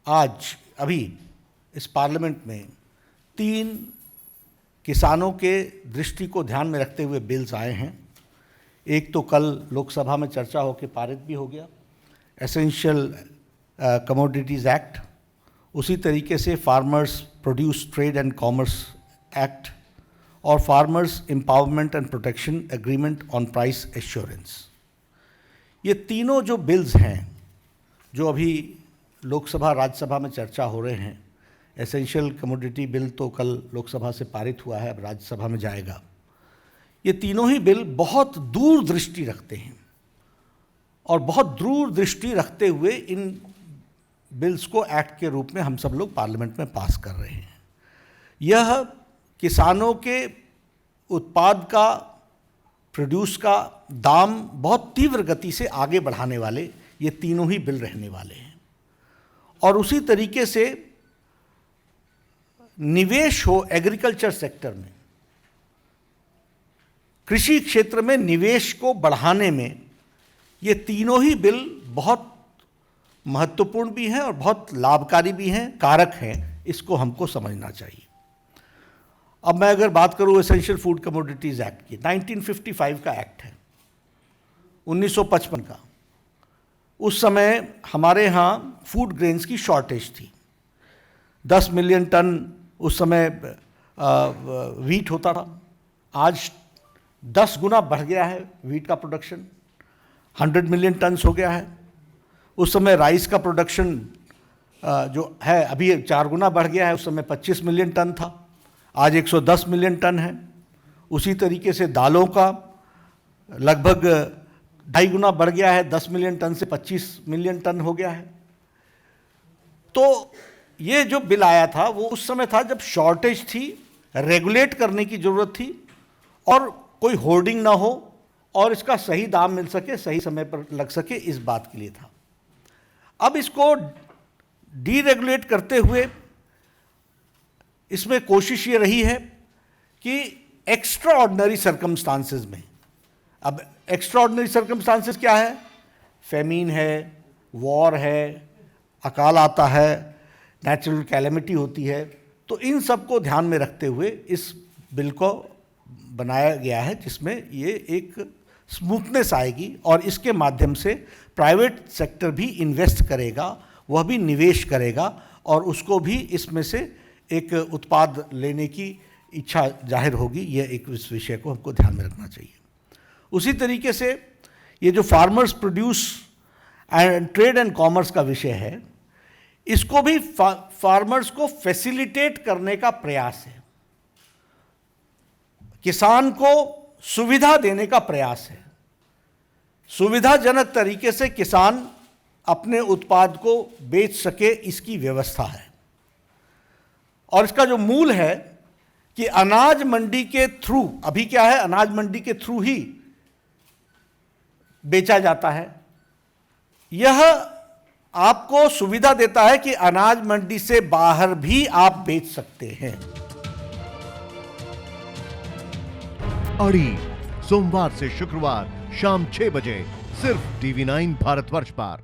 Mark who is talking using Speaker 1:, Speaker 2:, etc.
Speaker 1: आज अभी इस पार्लियामेंट में 3 किसानों के दृष्टि को ध्यान में रखते हुए बिल्स आए हैं। एक तो कल लोकसभा में चर्चा होकर पारित भी हो गया, एसेंशियल कमोडिटीज़ एक्ट। उसी तरीके से farmers produce trade and commerce act और farmers empowerment and protection agreement on price assurance. ये तीनों जो बिल्स हैं जो अभी लोकसभा राज्यसभा में चर्चा हो रहे हैं, एसेंशियल कमोडिटी बिल तो कल लोकसभा से पारित हुआ है, अब राज्यसभा में जाएगा। ये तीनों ही बिल बहुत दूरदृष्टि रखते हैं और बहुत दूरदृष्टि रखते हुए इन बिल्स को एक्ट के रूप में हम सब लोग पार्लियामेंट में पास कर रहे हैं। यह किसानों के उत्पाद का, प्रोड्यूस का दाम बहुत तीव्र गति से आगे बढ़ाने वाले ये तीनों ही बिल रहने वाले हैं। और उसी तरीके से निवेश हो एग्रीकल्चर सेक्टर में, कृषि क्षेत्र में निवेश को बढ़ाने में ये तीनों ही बिल बहुत महत्वपूर्ण भी हैं और बहुत लाभकारी भी हैं, कारक हैं। इसको हमको समझना चाहिए। अब मैं अगर बात करूं एसेंशियल फूड कमोडिटीज़ एक्ट की, 1955 का एक्ट है, 1955 का। उस समय हमारे यहाँ फूड ग्रेन्स की शॉर्टेज थी। 10 मिलियन टन उस समय वीट होता था। आज 10 गुना बढ़ गया है वीट का प्रोडक्शन, 100 मिलियन टन्स हो गया है। उस समय राइस का प्रोडक्शन जो है अभी 4 गुना बढ़ गया है, उस समय 25 मिलियन टन था, आज 110 मिलियन टन है। उसी तरीके से दालों का लगभग 2.5 गुना बढ़ गया है, 10 मिलियन टन से 25 मिलियन टन हो गया है। तो ये जो बिल आया था वो उस समय था जब शॉर्टेज थी, रेगुलेट करने की ज़रूरत थी और कोई होर्डिंग ना हो और इसका सही दाम मिल सके, सही समय पर लग सके, इस बात के लिए था। अब इसको डीरेगुलेट करते हुए इसमें कोशिश ये रही है कि एक्स्ट्रा ऑर्डिनरी सर्कमस्टांसेस में, अब एक्स्ट्रा ऑर्डिनरी सर्कमस्टांसेस क्या है? फेमीन है, वॉर है, अकाल आता है, नेचुरल कैलेमिटी होती है। तो इन सब को ध्यान में रखते हुए इस बिल को बनाया गया है, जिसमें ये एक स्मूथनेस आएगी और इसके माध्यम से प्राइवेट सेक्टर भी इन्वेस्ट करेगा, वह भी निवेश करेगा और उसको भी इसमें से एक उत्पाद लेने की इच्छा जाहिर होगी। यह एक इस विषय को हमको ध्यान में रखना चाहिए। उसी तरीके से ये जो farmers produce and trade and commerce का विषय है, इसको भी फार्मर्स को फैसिलिटेट करने का प्रयास है, किसान को सुविधा देने का प्रयास है। सुविधाजनक तरीके से किसान अपने उत्पाद को बेच सके, इसकी व्यवस्था है। और इसका जो मूल है कि अनाज मंडी के थ्रू, अभी क्या है, अनाज मंडी के थ्रू ही बेचा जाता है। यह आपको सुविधा देता है कि अनाज मंडी से बाहर भी आप बेच सकते हैं।
Speaker 2: अड़ी सोमवार से शुक्रवार शाम 6 बजे सिर्फ TV9 भारतवर्ष पर।